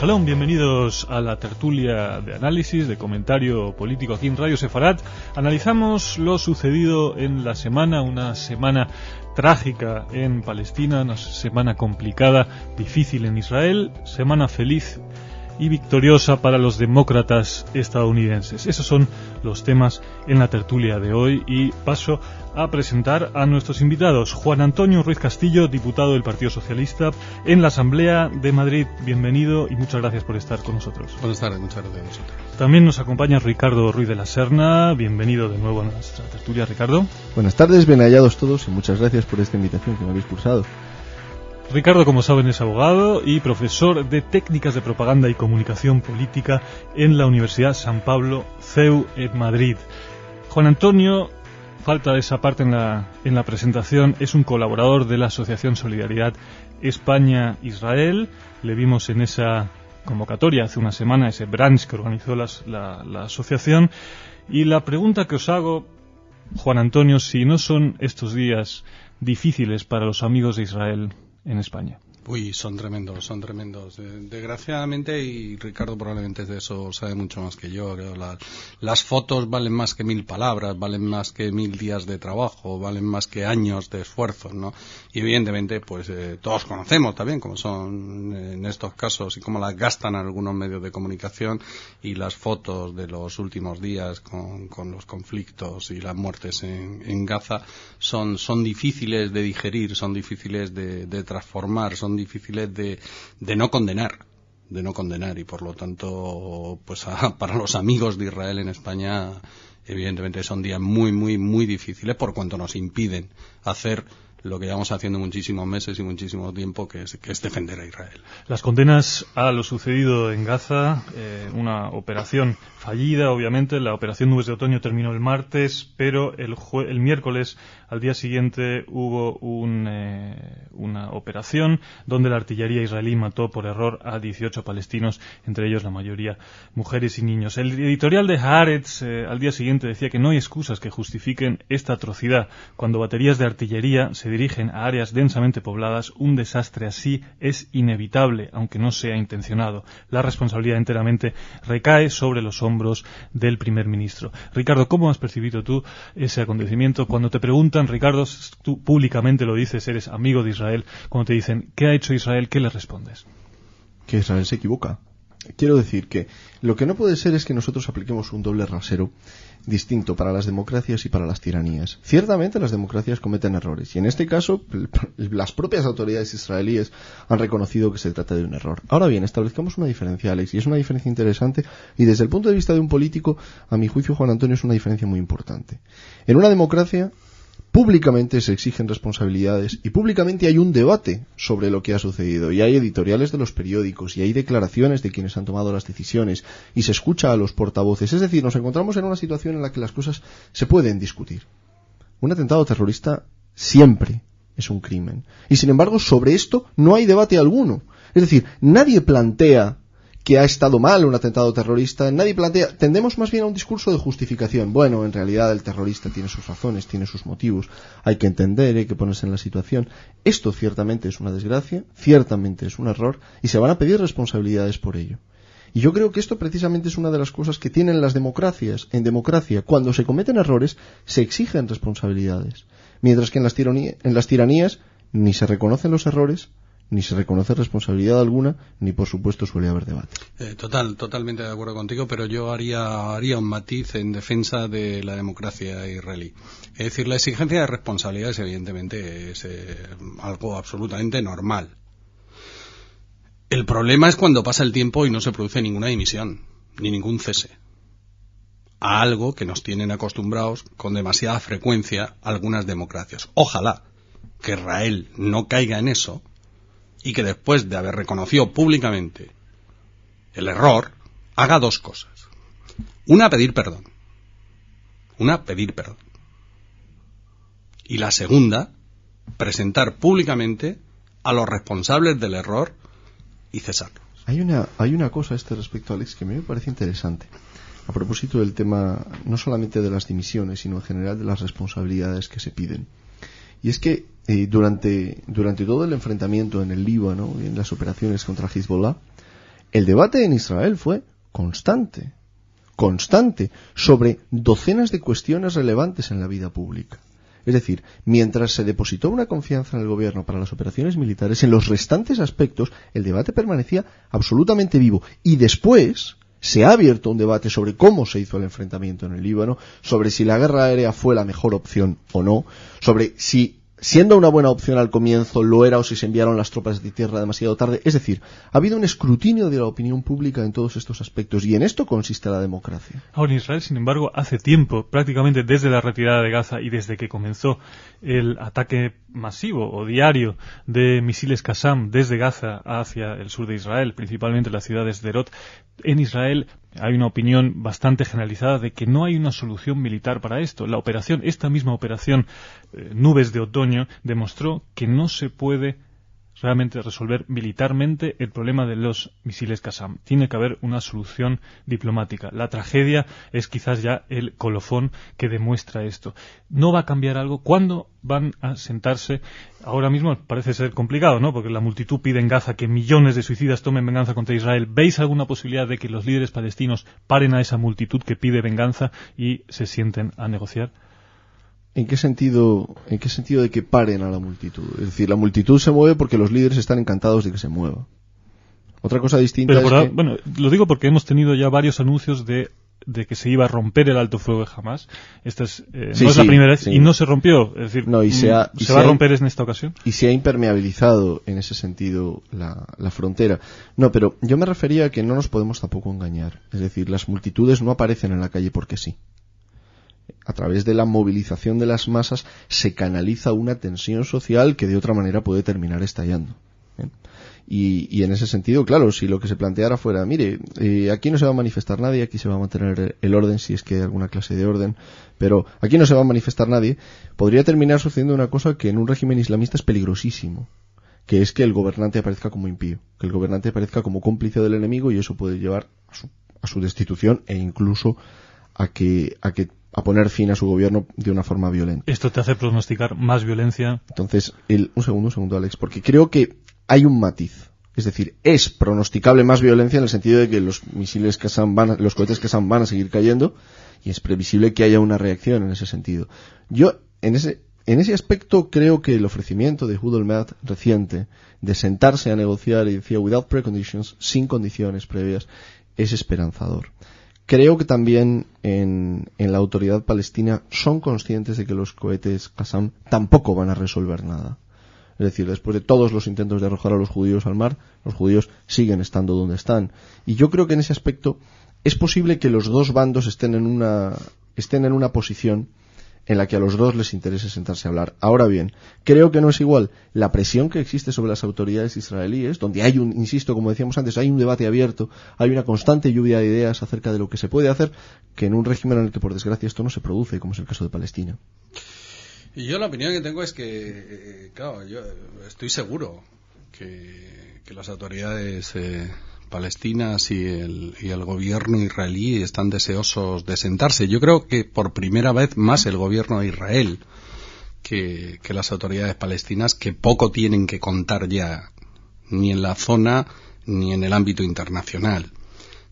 Shalom, bienvenidos a la tertulia de análisis, de comentario político aquí en Radio Sefarat. Analizamos lo sucedido en la semana, una semana trágica en Palestina, una semana complicada, difícil en Israel, semana feliz y victoriosa para los demócratas estadounidenses. Esos son los temas en la tertulia de hoy y paso a presentar a nuestros invitados. Juan Antonio Ruiz Castillo, diputado del Partido Socialista en la Asamblea de Madrid. Bienvenido y muchas gracias por estar con nosotros. Buenas tardes, muchas gracias a nosotros. También nos acompaña Ricardo Ruiz de la Serna. Bienvenido de nuevo a nuestra tertulia, Ricardo. Buenas tardes, bien hallados todos y muchas gracias por esta invitación que me habéis cursado. Ricardo, como saben, es abogado y profesor de Técnicas de Propaganda y Comunicación Política en la Universidad San Pablo CEU en Madrid. Juan Antonio, falta esa parte en la presentación, es un colaborador de la Asociación Solidaridad España-Israel. Le vimos en esa convocatoria hace una semana, ese brunch que organizó la asociación. Y la pregunta que os hago, Juan Antonio, si no son estos días difíciles para los amigos de Israel en España. Uy, son tremendos. Desgraciadamente, y Ricardo probablemente de eso sabe mucho más que yo, creo, las fotos valen más que 1000 palabras, valen más que 1000 días de trabajo, valen más que años de esfuerzo, ¿no? Y evidentemente, pues todos conocemos también cómo son en estos casos y cómo las gastan algunos medios de comunicación, y las fotos de los últimos días con los conflictos y las muertes en Gaza son difíciles de digerir, son difíciles de transformar, son difíciles de no condenar, y por lo tanto, pues para los amigos de Israel en España, evidentemente son días muy, muy, muy difíciles por cuanto nos impiden hacer lo que llevamos haciendo muchísimos meses y muchísimo tiempo, que es defender a Israel. Las condenas a lo sucedido en Gaza, una operación fallida, obviamente. La operación Nubes de Otoño terminó el martes, pero el miércoles, al día siguiente, hubo una operación donde la artillería israelí mató por error a 18 palestinos, entre ellos la mayoría mujeres y niños. El editorial de Haaretz al día siguiente decía que no hay excusas que justifiquen esta atrocidad. Cuando baterías de artillería se dirigen a áreas densamente pobladas, un desastre así es inevitable, aunque no sea intencionado. La responsabilidad enteramente recae sobre los hombros del primer ministro. Ricardo, ¿cómo has percibido tú ese acontecimiento? Cuando te preguntan, Ricardo, tú públicamente lo dices, eres amigo de Israel, cuando te dicen ¿qué ha hecho Israel?, ¿qué le respondes? Que Israel se equivoca. Quiero decir que lo que no puede ser es que nosotros apliquemos un doble rasero distinto para las democracias y para las tiranías. Ciertamente las democracias cometen errores, y en este caso las propias autoridades israelíes han reconocido que se trata de un error. Ahora bien, establezcamos una diferencia, Alex, y es una diferencia interesante, y desde el punto de vista de un político, a mi juicio, Juan Antonio, es una diferencia muy importante. En una democracia, públicamente se exigen responsabilidades y públicamente hay un debate sobre lo que ha sucedido, y hay editoriales de los periódicos y hay declaraciones de quienes han tomado las decisiones y se escucha a los portavoces. Es decir, nos encontramos en una situación en la que las cosas se pueden discutir. Un atentado terrorista siempre es un crimen y, sin embargo, sobre esto no hay debate alguno. Es decir, nadie plantea que ha estado mal un atentado terrorista, nadie plantea, tendemos más bien a un discurso de justificación. Bueno, en realidad el terrorista tiene sus razones, tiene sus motivos, hay que entender, hay que ponerse en la situación. Esto ciertamente es una desgracia, ciertamente es un error, y se van a pedir responsabilidades por ello. Y yo creo que esto precisamente es una de las cosas que tienen las democracias. En democracia, cuando se cometen errores, se exigen responsabilidades. Mientras que en las tiranías ni se reconocen los errores, ni se reconoce responsabilidad alguna, ni por supuesto suele haber debate. Totalmente de acuerdo contigo, pero yo haría un matiz en defensa de la democracia israelí. Es decir, la exigencia de responsabilidades evidentemente es algo absolutamente normal. El problema es cuando pasa el tiempo y no se produce ninguna dimisión, ni ningún cese. A algo que nos tienen acostumbrados con demasiada frecuencia algunas democracias. Ojalá que Israel no caiga en eso, y que después de haber reconocido públicamente el error, haga dos cosas. Una, pedir perdón. Y la segunda, presentar públicamente a los responsables del error y cesarlos. Hay una cosa a este respecto, Alex, que a mí me parece interesante. A propósito del tema, no solamente de las dimisiones, sino en general de las responsabilidades que se piden. Y es que durante todo el enfrentamiento en el Líbano y en las operaciones contra Hezbollah, El debate en Israel fue constante, sobre docenas de cuestiones relevantes en la vida pública. Es decir, mientras se depositó una confianza en el gobierno para las operaciones militares, en los restantes aspectos el debate permanecía absolutamente vivo. Y después se ha abierto un debate sobre cómo se hizo el enfrentamiento en el Líbano, sobre si la guerra aérea fue la mejor opción o no, sobre si, siendo una buena opción al comienzo, lo era o si se enviaron las tropas de tierra demasiado tarde. Es decir, ha habido un escrutinio de la opinión pública en todos estos aspectos, y en esto consiste la democracia. Ahora, en Israel, sin embargo, hace tiempo, prácticamente desde la retirada de Gaza y desde que comenzó el ataque masivo o diario de misiles Qassam desde Gaza hacia el sur de Israel, principalmente la ciudad de Sderot, en Israel hay una opinión bastante generalizada de que no hay una solución militar para esto. Esta misma operación Nubes de Otoño demostró que no se puede realmente resolver militarmente el problema de los misiles Qassam. Tiene que haber una solución diplomática. La tragedia es quizás ya el colofón que demuestra esto. ¿No va a cambiar algo? ¿Cuándo van a sentarse? Ahora mismo parece ser complicado, ¿no? Porque la multitud pide en Gaza que millones de suicidas tomen venganza contra Israel. ¿Veis alguna posibilidad de que los líderes palestinos paren a esa multitud que pide venganza y se sienten a negociar? ¿En qué sentido de que paren a la multitud? Es decir, la multitud se mueve porque los líderes están encantados de que se mueva. Otra cosa distinta Bueno, lo digo porque hemos tenido ya varios anuncios de que se iba a romper el alto fuego de Hamas. Esta es, no es la primera vez, y no se rompió. Es decir, ¿se va a romper en esta ocasión? Y se ha impermeabilizado en ese sentido la frontera. No, pero yo me refería a que no nos podemos tampoco engañar. Es decir, las multitudes no aparecen en la calle porque sí. A través de la movilización de las masas se canaliza una tensión social que de otra manera puede terminar estallando. Y en ese sentido, claro, si lo que se planteara fuera, mire, aquí no se va a manifestar nadie, aquí se va a mantener el orden, si es que hay alguna clase de orden, pero aquí no se va a manifestar nadie, podría terminar sucediendo una cosa que en un régimen islamista es peligrosísimo, que es que el gobernante aparezca como impío, que el gobernante aparezca como cómplice del enemigo, y eso puede llevar a su destitución e incluso a poner fin a su gobierno de una forma violenta. ¿Esto te hace pronosticar más violencia? Entonces, un segundo, Alex, porque creo que hay un matiz. Es decir, es pronosticable más violencia en el sentido de que los misiles Qassam los cohetes Qassam van a seguir cayendo, y es previsible que haya una reacción en ese sentido. Yo, en ese aspecto, creo que el ofrecimiento de Ehud Olmert reciente de sentarse a negociar, y decía, without preconditions, sin condiciones previas, es esperanzador. Creo que también en la autoridad palestina son conscientes de que los cohetes Qassam tampoco van a resolver nada. Es decir, después de todos los intentos de arrojar a los judíos al mar, los judíos siguen estando donde están. Y yo creo que en ese aspecto es posible que los dos bandos estén en una posición en la que a los dos les interese sentarse a hablar. Ahora bien, creo que no es igual la presión que existe sobre las autoridades israelíes, donde hay insisto, como decíamos antes, hay un debate abierto, hay una constante lluvia de ideas acerca de lo que se puede hacer, que en un régimen en el que, por desgracia, esto no se produce, como es el caso de Palestina. Y yo la opinión que tengo es que, claro, yo estoy seguro que las autoridades palestinas y el gobierno israelí están deseosos de sentarse. Yo creo que por primera vez más el gobierno de Israel que las autoridades palestinas, que poco tienen que contar ya, ni en la zona ni en el ámbito internacional.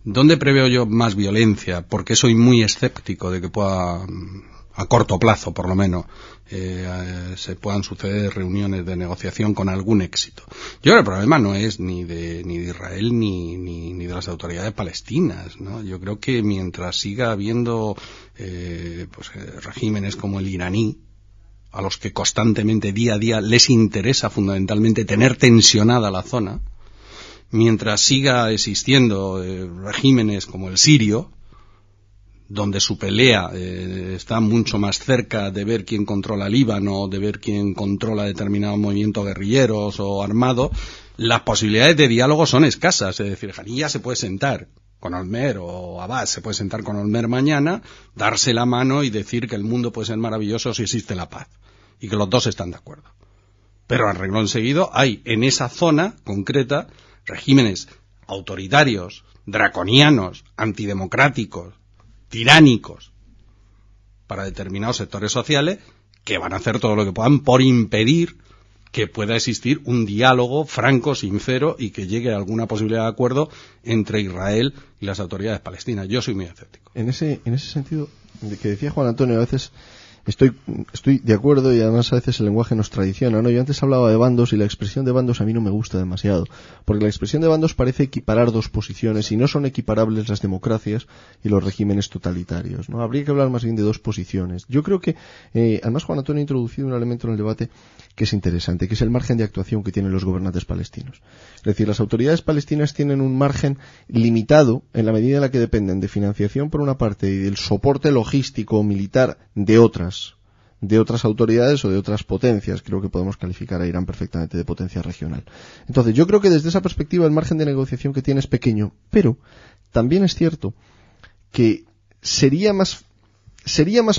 ¿Dónde preveo yo más violencia? Porque soy muy escéptico de que pueda, a corto plazo por lo menos, se puedan suceder reuniones de negociación con algún éxito. Yo creo que el problema no es ni de Israel ni de las autoridades palestinas, ¿no? Yo creo que mientras siga habiendo regímenes como el iraní, a los que constantemente día a día les interesa fundamentalmente tener tensionada la zona, mientras siga existiendo regímenes como el sirio, donde su pelea está mucho más cerca de ver quién controla Líbano, de ver quién controla determinados movimientos guerrilleros o armados, las posibilidades de diálogo son escasas. Es decir, Haniyeh se puede sentar con Olmert, o Abbas se puede sentar con Olmert mañana, darse la mano y decir que el mundo puede ser maravilloso si existe la paz, y que los dos están de acuerdo. Pero al renglón seguido hay en esa zona concreta regímenes autoritarios, draconianos, antidemocráticos, tiránicos para determinados sectores sociales, que van a hacer todo lo que puedan por impedir que pueda existir un diálogo franco, sincero y que llegue a alguna posibilidad de acuerdo entre Israel y las autoridades palestinas. Yo soy muy escéptico. En ese sentido, de que decía Juan Antonio, a veces estoy de acuerdo y además a veces el lenguaje nos traiciona, ¿no? Yo antes hablaba de bandos y la expresión de bandos a mí no me gusta demasiado, porque la expresión de bandos parece equiparar dos posiciones y no son equiparables las democracias y los regímenes totalitarios, ¿no? Habría que hablar más bien de dos posiciones. Yo creo que, además Juan Antonio ha introducido un elemento en el debate que es interesante, que es el margen de actuación que tienen los gobernantes palestinos. Es decir, las autoridades palestinas tienen un margen limitado en la medida en la que dependen de financiación por una parte y del soporte logístico militar de otras autoridades o de otras potencias. Creo que podemos calificar a Irán perfectamente de potencia regional. Entonces, yo creo que desde esa perspectiva el margen de negociación que tiene es pequeño, pero también es cierto que sería más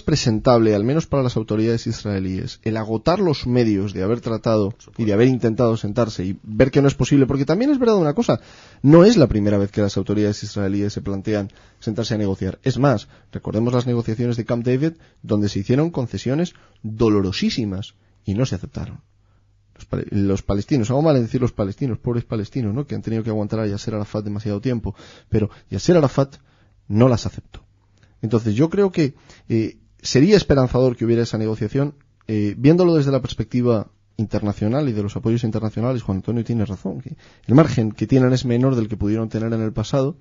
presentable, al menos para las autoridades israelíes, el agotar los medios de haber tratado y de haber intentado sentarse y ver que no es posible, porque también es verdad una cosa, no es la primera vez que las autoridades israelíes se plantean sentarse a negociar. Es más, recordemos las negociaciones de Camp David, donde se hicieron concesiones dolorosísimas y no se aceptaron. Los palestinos, hago mal en decir los palestinos, pobres palestinos, ¿no?, que han tenido que aguantar a Yasser Arafat demasiado tiempo, pero Yasser Arafat no las aceptó. Entonces yo creo que sería esperanzador que hubiera esa negociación, viéndolo desde la perspectiva internacional y de los apoyos internacionales. Juan Antonio tiene razón, que el margen que tienen es menor del que pudieron tener en el pasado.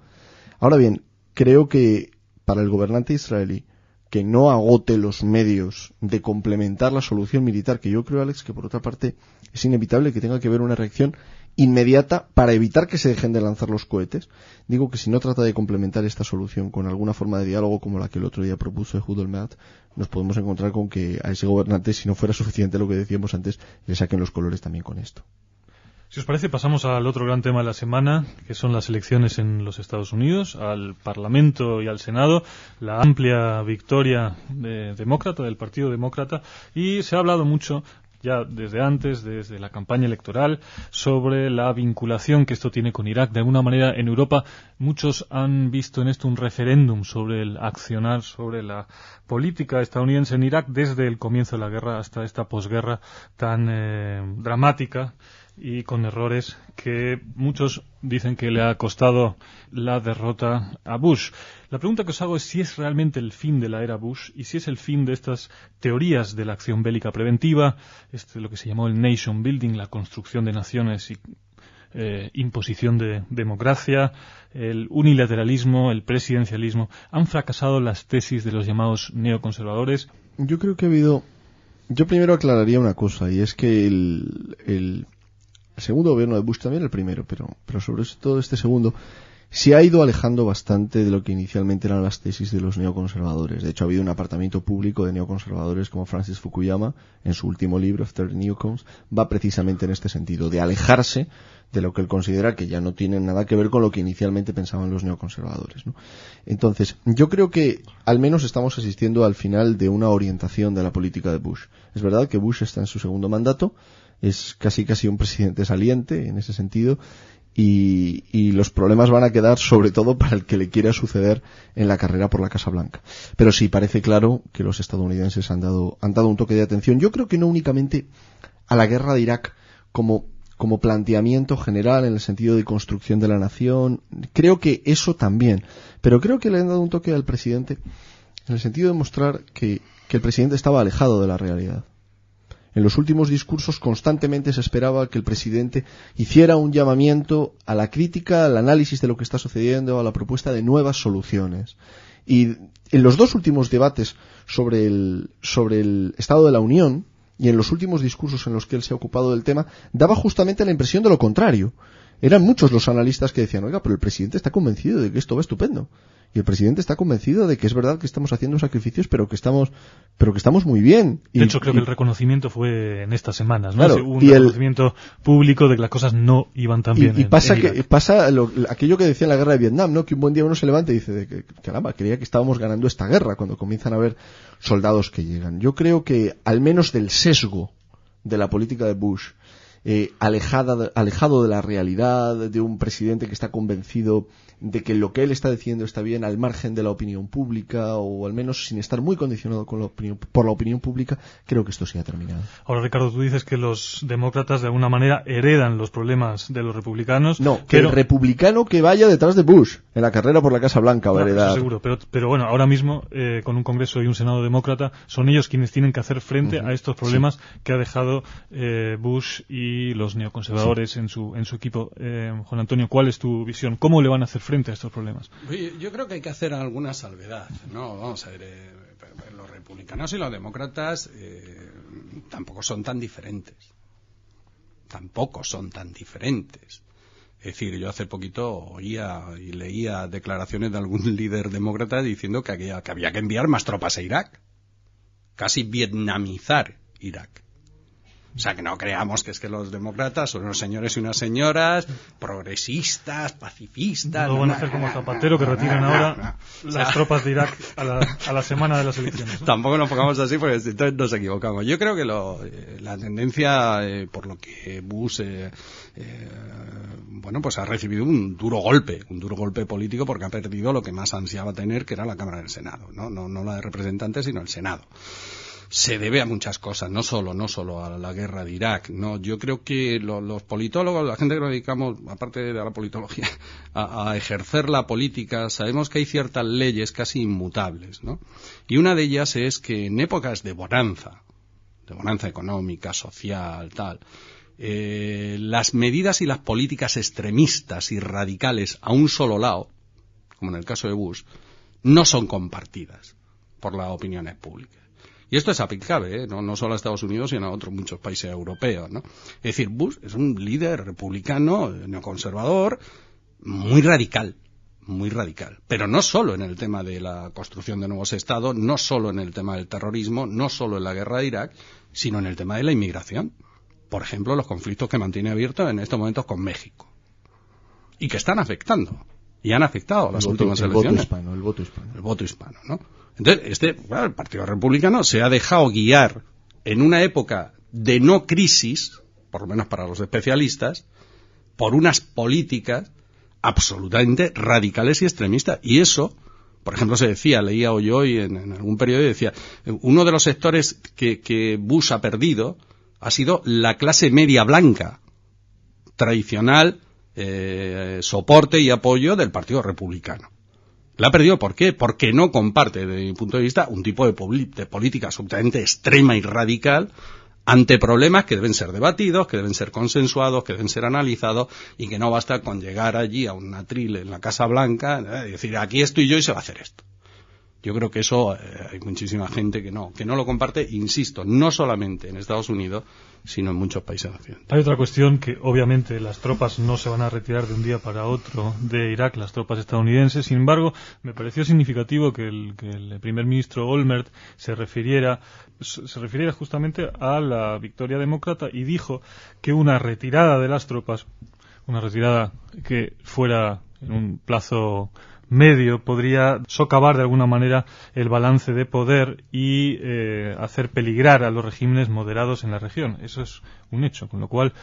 Ahora bien, creo que para el gobernante israelí, que no agote los medios de complementar la solución militar, que yo creo, Alex, que por otra parte es inevitable que tenga que haber una reacción inmediata para evitar que se dejen de lanzar los cohetes. Digo que si no trata de complementar esta solución con alguna forma de diálogo como la que el otro día propuso Ehud Olmert, nos podemos encontrar con que a ese gobernante, si no fuera suficiente lo que decíamos antes, le saquen los colores también con esto. Si os parece, pasamos al otro gran tema de la semana, que son las elecciones en los Estados Unidos, al Parlamento y al Senado, la amplia victoria demócrata, del Partido Demócrata, y se ha hablado mucho ya desde antes, desde la campaña electoral, sobre la vinculación que esto tiene con Irak. De alguna manera, en Europa, muchos han visto en esto un referéndum sobre el accionar, sobre la política estadounidense en Irak, desde el comienzo de la guerra hasta esta posguerra tan dramática y con errores que muchos dicen que le ha costado la derrota a Bush. La pregunta que os hago es si es realmente el fin de la era Bush y si es el fin de estas teorías de la acción bélica preventiva, lo que se llamó el nation building, la construcción de naciones y imposición de democracia, el unilateralismo, el presidencialismo. ¿Han fracasado las tesis de los llamados neoconservadores? Yo creo que ha habido... Yo primero aclararía una cosa, y es que el segundo gobierno de Bush, también el primero, pero sobre todo este segundo, se ha ido alejando bastante de lo que inicialmente eran las tesis de los neoconservadores. De hecho, ha habido un apartamiento público de neoconservadores como Francis Fukuyama, en su último libro, After the Newcomes, va precisamente en este sentido, de alejarse de lo que él considera que ya no tiene nada que ver con lo que inicialmente pensaban los neoconservadores, ¿no? Entonces, yo creo que al menos estamos asistiendo al final de una orientación de la política de Bush. Es verdad que Bush está en su segundo mandato, es casi un presidente saliente en ese sentido, y los problemas van a quedar sobre todo para el que le quiera suceder en la carrera por la Casa Blanca. Pero sí, parece claro que los estadounidenses han dado un toque de atención. Yo creo que no únicamente a la guerra de Irak como planteamiento general en el sentido de construcción de la nación, creo que eso también, pero creo que le han dado un toque al presidente en el sentido de mostrar que el presidente estaba alejado de la realidad. En los últimos discursos constantemente se esperaba que el presidente hiciera un llamamiento a la crítica, al análisis de lo que está sucediendo, a la propuesta de nuevas soluciones. Y en los dos últimos debates sobre el Estado de la Unión, y en los últimos discursos en los que él se ha ocupado del tema, daba justamente la impresión de lo contrario. Eran muchos los analistas que decían, oiga, pero el presidente está convencido de que esto va estupendo. Y el presidente está convencido de que es verdad que estamos haciendo sacrificios, pero que estamos muy bien. De hecho, creo que el reconocimiento fue en estas semanas, ¿no? Claro, un reconocimiento público de que las cosas no iban tan bien. Y pasa aquello que decía en la guerra de Vietnam, ¿no? Que un buen día uno se levanta y dice que caramba, creía que estábamos ganando esta guerra, cuando comienzan a haber soldados que llegan. Yo creo que, al menos del sesgo de la política de Bush, alejado de la realidad, de un presidente que está convencido de que lo que él está diciendo está bien al margen de la opinión pública, o al menos sin estar muy condicionado por la opinión pública, creo que esto sí ha terminado. Ahora, Ricardo, tú dices que los demócratas de alguna manera heredan los problemas de los republicanos. No, que el republicano que vaya detrás de Bush en la carrera por la Casa Blanca va a heredar. Seguro, pero bueno, ahora mismo con un Congreso y un Senado demócrata son ellos quienes tienen que hacer frente a estos problemas que ha dejado Bush y los neoconservadores en su equipo. Juan Antonio, ¿cuál es tu visión? ¿Cómo le van a hacer frente a estos problemas? Yo creo que hay que hacer alguna salvedad, ¿no? Vamos a ver, los republicanos y los demócratas tampoco son tan diferentes. Es decir, yo hace poquito oía y leía declaraciones de algún líder demócrata diciendo que había que enviar más tropas a Irak, casi vietnamizar Irak. O sea, que no creamos que es que los demócratas son unos señores y unas señoras progresistas, pacifistas. No van a hacer como Zapatero, que retiran ahora las tropas de Irak a la semana de las elecciones, ¿no? Tampoco nos pongamos así porque entonces nos equivocamos. Yo creo que la tendencia, por lo que Bush pues ha recibido un duro golpe político, porque ha perdido lo que más ansiaba tener, que era la Cámara del Senado, no la de Representantes, sino el Senado. Se debe a muchas cosas, no solo a la guerra de Irak, no. Yo creo que los politólogos, la gente que nos dedicamos, aparte de la politología, a ejercer la política, sabemos que hay ciertas leyes casi inmutables, ¿no? Y una de ellas es que en épocas de bonanza económica, social, tal, las medidas y las políticas extremistas y radicales a un solo lado, como en el caso de Bush, no son compartidas por las opiniones públicas. Y esto es aplicable, no solo a Estados Unidos, sino a otros muchos países europeos, ¿no? Es decir, Bush es un líder republicano, neoconservador, muy radical. Pero no solo en el tema de la construcción de nuevos estados, no solo en el tema del terrorismo, no solo en la guerra de Irak, sino en el tema de la inmigración. Por ejemplo, los conflictos que mantiene abiertos en estos momentos con México. Y que están afectando. Y han afectado a las últimas elecciones. El voto hispano, ¿no? Entonces, el Partido Republicano se ha dejado guiar en una época de no crisis, por lo menos para los especialistas, por unas políticas absolutamente radicales y extremistas. Y eso, por ejemplo, leía hoy en algún periódico, decía, uno de los sectores que Bush ha perdido ha sido la clase media blanca, tradicional, soporte y apoyo del Partido Republicano. La ha perdido, ¿por qué? Porque no comparte, desde mi punto de vista, un tipo de política absolutamente extrema y radical ante problemas que deben ser debatidos, que deben ser consensuados, que deben ser analizados, y que no basta con llegar allí a un atril en la Casa Blanca y decir, aquí estoy yo y se va a hacer esto. Yo creo que eso hay muchísima gente que no lo comparte, insisto, no solamente en Estados Unidos, sino en muchos países occidentales. Hay otra cuestión, que obviamente las tropas no se van a retirar de un día para otro de Irak, las tropas estadounidenses. Sin embargo, me pareció significativo que el primer ministro Olmert se refiriera justamente a la victoria demócrata y dijo que una retirada de las tropas, una retirada que fuera en un plazo medio, podría socavar de alguna manera el balance de poder y hacer peligrar a los regímenes moderados en la región. Eso es un hecho, con lo cual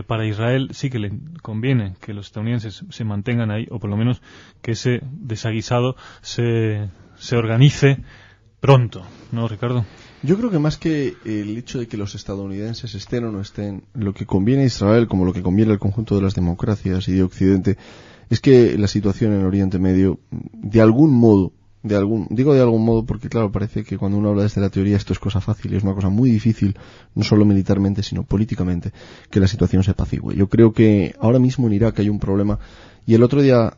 para Israel sí que le conviene que los estadounidenses se mantengan ahí, o por lo menos que ese desaguisado se organice pronto, ¿no, Ricardo? Yo creo que más que el hecho de que los estadounidenses estén o no estén, lo que conviene a Israel, como lo que conviene al conjunto de las democracias y de Occidente, es que la situación en Oriente Medio, de algún modo porque claro, parece que cuando uno habla desde la teoría esto es cosa fácil, es una cosa muy difícil, no solo militarmente, sino políticamente, que la situación se apacigüe. Yo creo que ahora mismo en Irak hay un problema, y el otro día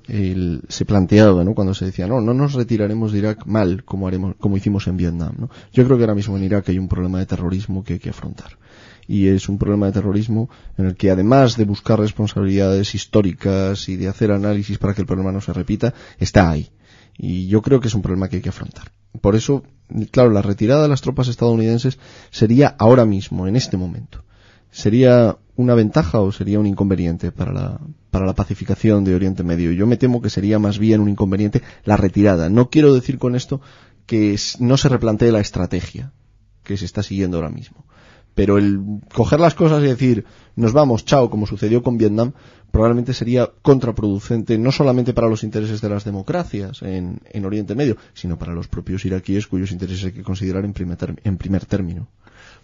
se planteaba, ¿no?, cuando se decía, no nos retiraremos de Irak mal, como hicimos en Vietnam, ¿no? Yo creo que ahora mismo en Irak hay un problema de terrorismo que hay que afrontar. Y es un problema de terrorismo en el que, además de buscar responsabilidades históricas y de hacer análisis para que el problema no se repita, está ahí. Y yo creo que es un problema que hay que afrontar. Por eso, claro, la retirada de las tropas estadounidenses sería ahora mismo, en este momento. ¿Sería una ventaja o sería un inconveniente para la pacificación de Oriente Medio? Yo me temo que sería más bien un inconveniente la retirada. No quiero decir con esto que no se replantee la estrategia que se está siguiendo ahora mismo, Pero el coger las cosas y decir, nos vamos, chao, como sucedió con Vietnam, probablemente sería contraproducente no solamente para los intereses de las democracias en Oriente Medio, sino para los propios iraquíes cuyos intereses hay que considerar en primer término.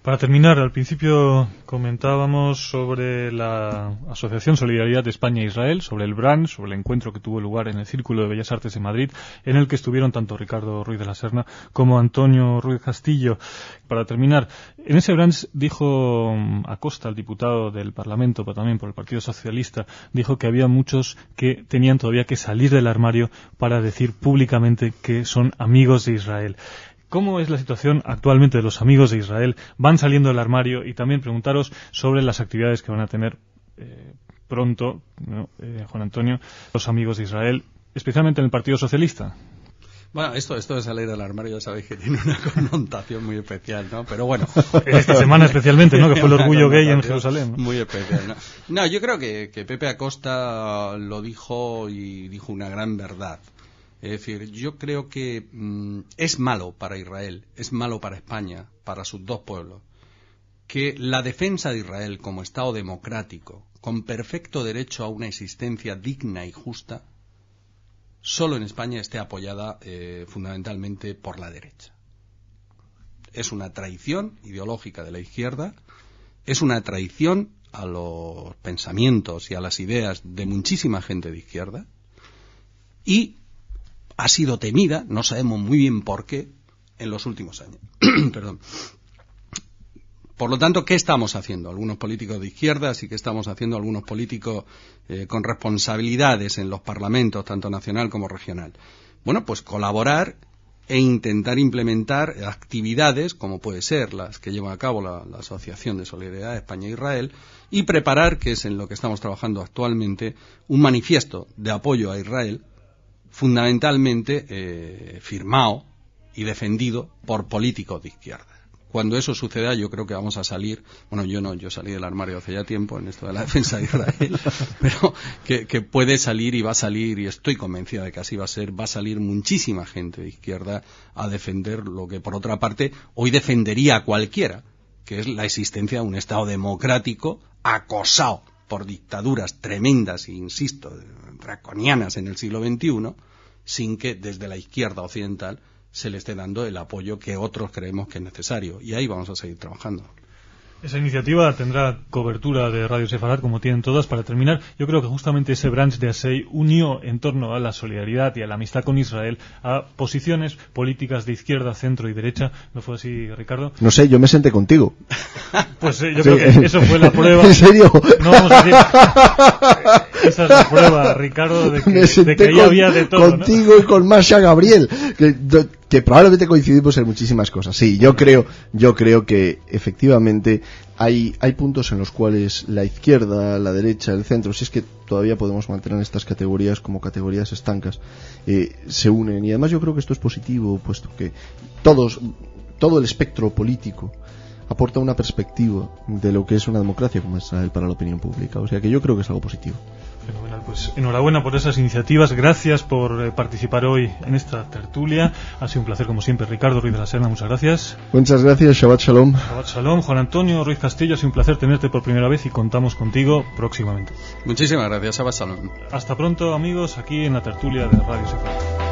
Para terminar, al principio comentábamos sobre la Asociación Solidaridad de España e Israel, sobre el BRAN, sobre el encuentro que tuvo lugar en el Círculo de Bellas Artes de Madrid, en el que estuvieron tanto Ricardo Ruiz de la Serna como Antonio Ruiz Castillo. Para terminar, en ese BRAN dijo Acosta, el diputado del Parlamento, pero también por el Partido Socialista, dijo que había muchos que tenían todavía que salir del armario para decir públicamente que son amigos de Israel. ¿Cómo es la situación actualmente de los amigos de Israel? ¿Van saliendo del armario? Y también preguntaros sobre las actividades que van a tener pronto, ¿no? Juan Antonio, los amigos de Israel, especialmente en el Partido Socialista. Bueno, esto de salir del armario ya sabéis que tiene una connotación muy especial, ¿no? Pero bueno. Esta semana especialmente, ¿no? Que fue el orgullo gay en Jerusalén, ¿no? Muy especial, ¿no? No, yo creo que Pepe Acosta lo dijo y dijo una gran verdad. Es decir, yo creo que es malo para Israel, es malo para España, para sus dos pueblos, que la defensa de Israel como Estado democrático, con perfecto derecho a una existencia digna y justa, solo en España esté apoyada fundamentalmente por la derecha. Es una traición ideológica de la izquierda, es una traición a los pensamientos y a las ideas de muchísima gente de izquierda, y ha sido temida, no sabemos muy bien por qué, en los últimos años. Perdón. Por lo tanto, ¿qué estamos haciendo? Algunos políticos de izquierdas y qué estamos haciendo algunos políticos con responsabilidades en los parlamentos, tanto nacional como regional. Bueno, pues colaborar e intentar implementar actividades, como puede ser las que lleva a cabo la Asociación de Solidaridad de España e Israel, y preparar, que es en lo que estamos trabajando actualmente, un manifiesto de apoyo a Israel, fundamentalmente firmado y defendido por políticos de izquierda. Cuando eso suceda, yo creo que vamos a salir, bueno, yo salí del armario hace ya tiempo en esto de la defensa de Israel, pero que puede salir y va a salir, y estoy convencido de que así va a salir muchísima gente de izquierda a defender lo que por otra parte hoy defendería a cualquiera, que es la existencia de un Estado democrático acosado por dictaduras tremendas, e insisto, draconianas en el siglo XXI, sin que desde la izquierda occidental se le esté dando el apoyo que otros creemos que es necesario. Y ahí vamos a seguir trabajando. Esa iniciativa tendrá cobertura de Radio Sefarad, como tienen todas. Para terminar, yo creo que justamente ese branch de ASEI unió en torno a la solidaridad y a la amistad con Israel a posiciones políticas de izquierda, centro y derecha. ¿No fue así, Ricardo? No sé, yo me senté contigo. Pues yo creo que eso fue la prueba. ¿En serio? No vamos a decir. Esa es la prueba, Ricardo, de que ahí había de todo, contigo, ¿no? Y con Masha Gabriel, que probablemente coincidimos en muchísimas cosas. Sí, yo creo que efectivamente hay puntos en los cuales la izquierda, la derecha, el centro, si es que todavía podemos mantener estas categorías como categorías estancas, se unen. Y además yo creo que esto es positivo, puesto que todo el espectro político aporta una perspectiva de lo que es una democracia como Israel para la opinión pública. O sea que yo creo que es algo positivo. Fenomenal, pues enhorabuena por esas iniciativas, gracias por participar hoy en esta tertulia, ha sido un placer como siempre. Ricardo Ruiz de la Serna, muchas gracias. Muchas gracias, Shabbat Shalom. Shabbat Shalom. Juan Antonio Ruiz Castillo, ha sido un placer tenerte por primera vez y contamos contigo próximamente. Muchísimas gracias, Shabbat Shalom. Hasta pronto, amigos, aquí en la tertulia de Radio Sefarad.